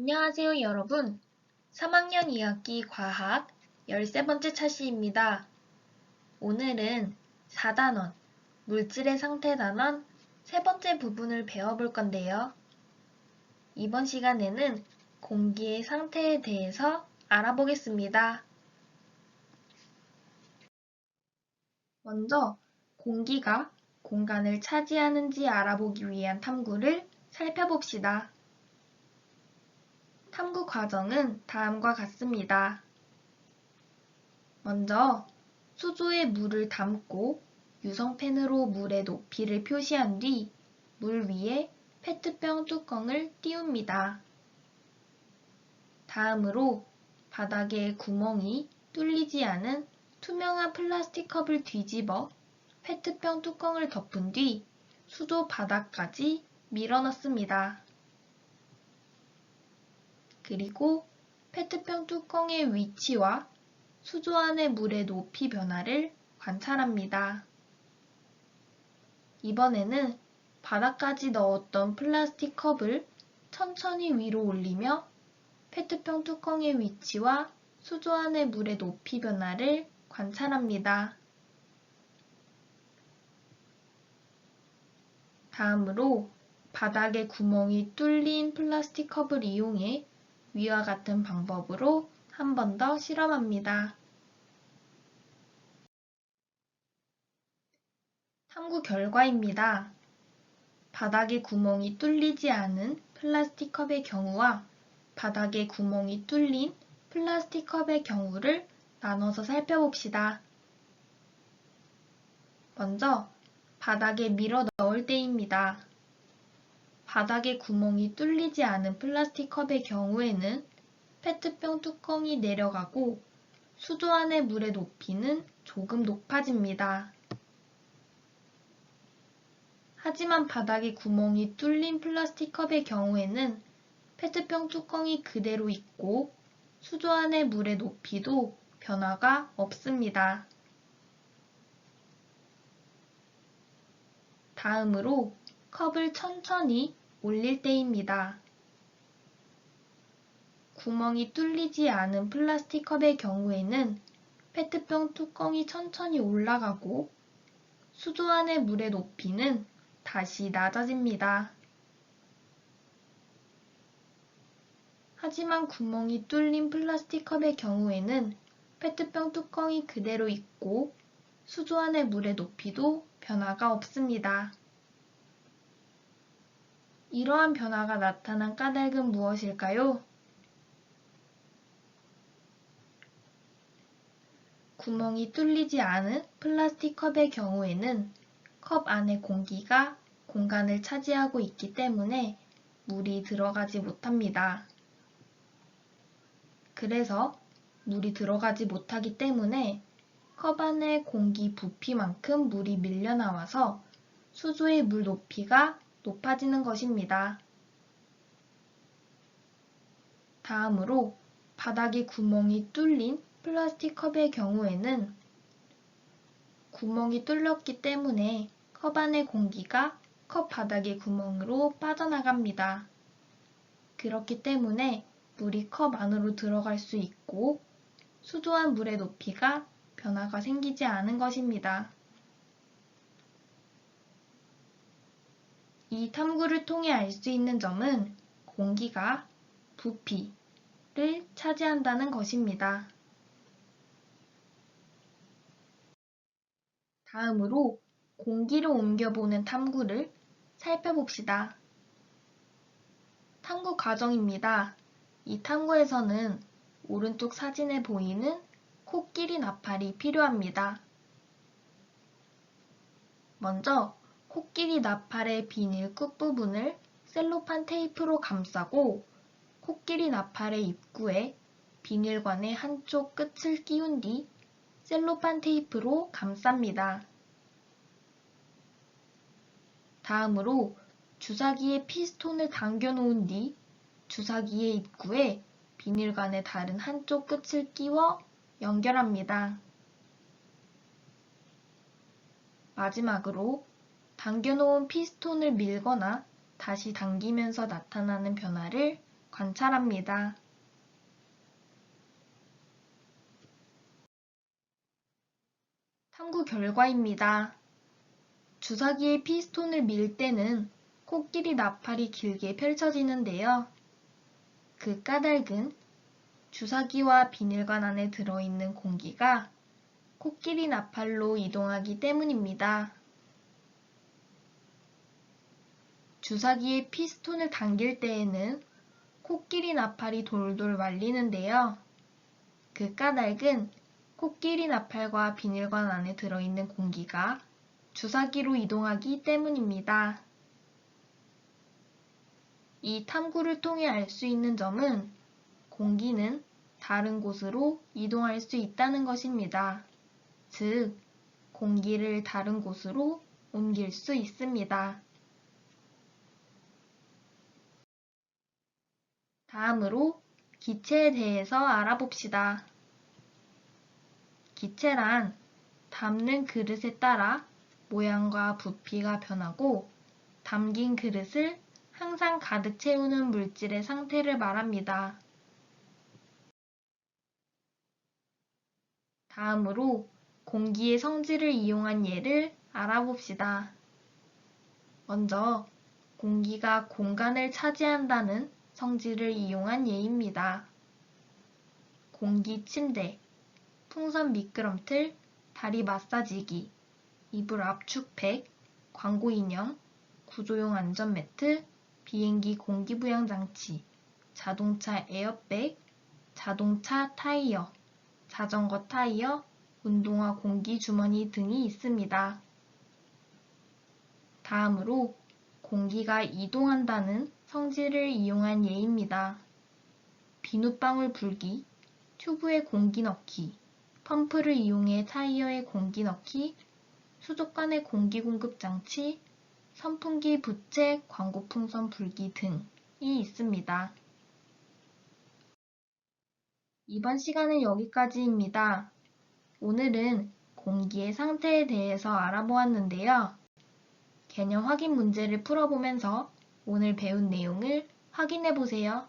안녕하세요, 여러분. 3학년 2학기 과학 13번째 차시입니다. 오늘은 4단원, 물질의 상태 단원 세 번째 부분을 배워볼 건데요. 이번 시간에는 공기의 상태에 대해서 알아보겠습니다. 먼저 공기가 공간을 차지하는지 알아보기 위한 탐구를 살펴봅시다. 탐구 과정은 다음과 같습니다. 먼저 수조에 물을 담고 유성펜으로 물의 높이를 표시한 뒤 물 위에 페트병 뚜껑을 띄웁니다. 다음으로 바닥에 구멍이 뚫리지 않은 투명한 플라스틱 컵을 뒤집어 페트병 뚜껑을 덮은 뒤 수조 바닥까지 밀어 넣습니다. 그리고 페트병 뚜껑의 위치와 수조 안의 물의 높이 변화를 관찰합니다. 이번에는 바닥까지 넣었던 플라스틱 컵을 천천히 위로 올리며 페트병 뚜껑의 위치와 수조 안의 물의 높이 변화를 관찰합니다. 다음으로 바닥에 구멍이 뚫린 플라스틱 컵을 이용해 위와 같은 방법으로 한 번 더 실험합니다. 탐구 결과입니다. 바닥에 구멍이 뚫리지 않은 플라스틱 컵의 경우와 바닥에 구멍이 뚫린 플라스틱 컵의 경우를 나눠서 살펴봅시다. 먼저 바닥에 밀어 넣을 때입니다. 바닥에 구멍이 뚫리지 않은 플라스틱 컵의 경우에는 페트병 뚜껑이 내려가고 수조 안의 물의 높이는 조금 높아집니다. 하지만 바닥에 구멍이 뚫린 플라스틱 컵의 경우에는 페트병 뚜껑이 그대로 있고 수조 안의 물의 높이도 변화가 없습니다. 다음으로 컵을 천천히 올릴 때입니다. 구멍이 뚫리지 않은 플라스틱 컵의 경우에는 페트병 뚜껑이 천천히 올라가고 수조 안의 물의 높이는 다시 낮아집니다. 하지만 구멍이 뚫린 플라스틱 컵의 경우에는 페트병 뚜껑이 그대로 있고 수조 안의 물의 높이도 변화가 없습니다. 이러한 변화가 나타난 까닭은 무엇일까요? 구멍이 뚫리지 않은 플라스틱 컵의 경우에는 컵 안의 공기가 공간을 차지하고 있기 때문에 물이 들어가지 못합니다. 그래서 물이 들어가지 못하기 때문에 컵 안의 공기 부피만큼 물이 밀려 나와서 수조의 물 높이가 높아지는 것입니다. 다음으로 바닥에 구멍이 뚫린 플라스틱 컵의 경우에는 구멍이 뚫렸기 때문에 컵 안의 공기가 컵 바닥의 구멍으로 빠져나갑니다. 그렇기 때문에 물이 컵 안으로 들어갈 수 있고 수조 안 물의 높이가 변화가 생기지 않은 것입니다. 이 탐구를 통해 알 수 있는 점은 공기가 부피를 차지한다는 것입니다. 다음으로 공기를 옮겨보는 탐구를 살펴봅시다. 탐구 과정입니다. 이 탐구에서는 오른쪽 사진에 보이는 코끼리 나팔이 필요합니다. 먼저 코끼리 나팔의 비닐 끝부분을 셀로판 테이프로 감싸고 코끼리 나팔의 입구에 비닐관의 한쪽 끝을 끼운 뒤 셀로판 테이프로 감쌉니다. 다음으로 주사기에 피스톤을 당겨 놓은 뒤 주사기의 입구에 비닐관의 다른 한쪽 끝을 끼워 연결합니다. 마지막으로 당겨 놓은 피스톤을 밀거나 다시 당기면서 나타나는 변화를 관찰합니다. 탐구 결과입니다. 주사기의 피스톤을 밀 때는 코끼리 나팔이 길게 펼쳐지는데요. 그 까닭은 주사기와 비닐관 안에 들어있는 공기가 코끼리 나팔로 이동하기 때문입니다. 주사기의 피스톤을 당길 때에는 코끼리 나팔이 돌돌 말리는데요. 그 까닭은 코끼리 나팔과 비닐관 안에 들어있는 공기가 주사기로 이동하기 때문입니다. 이 탐구를 통해 알 수 있는 점은 공기는 다른 곳으로 이동할 수 있다는 것입니다. 즉, 공기를 다른 곳으로 옮길 수 있습니다. 다음으로 기체에 대해서 알아봅시다. 기체란 담는 그릇에 따라 모양과 부피가 변하고 담긴 그릇을 항상 가득 채우는 물질의 상태를 말합니다. 다음으로 공기의 성질을 이용한 예를 알아봅시다. 먼저 공기가 공간을 차지한다는 성질을 이용한 예입니다. 공기 침대, 풍선 미끄럼틀, 다리 마사지기, 이불 압축팩, 광고 인형, 구조용 안전매트, 비행기 공기부양 장치, 자동차 에어백, 자동차 타이어, 자전거 타이어, 운동화 공기 주머니 등이 있습니다. 다음으로 공기가 이동한다는 성질을 이용한 예입니다. 비눗방울 불기, 튜브에 공기 넣기, 펌프를 이용해 타이어에 공기 넣기, 수족관의 공기 공급 장치, 선풍기 부채 광고 풍선 불기 등이 있습니다. 이번 시간은 여기까지입니다. 오늘은 공기의 상태에 대해서 알아보았는데요. 개념 확인 문제를 풀어보면서 오늘 배운 내용을 확인해 보세요.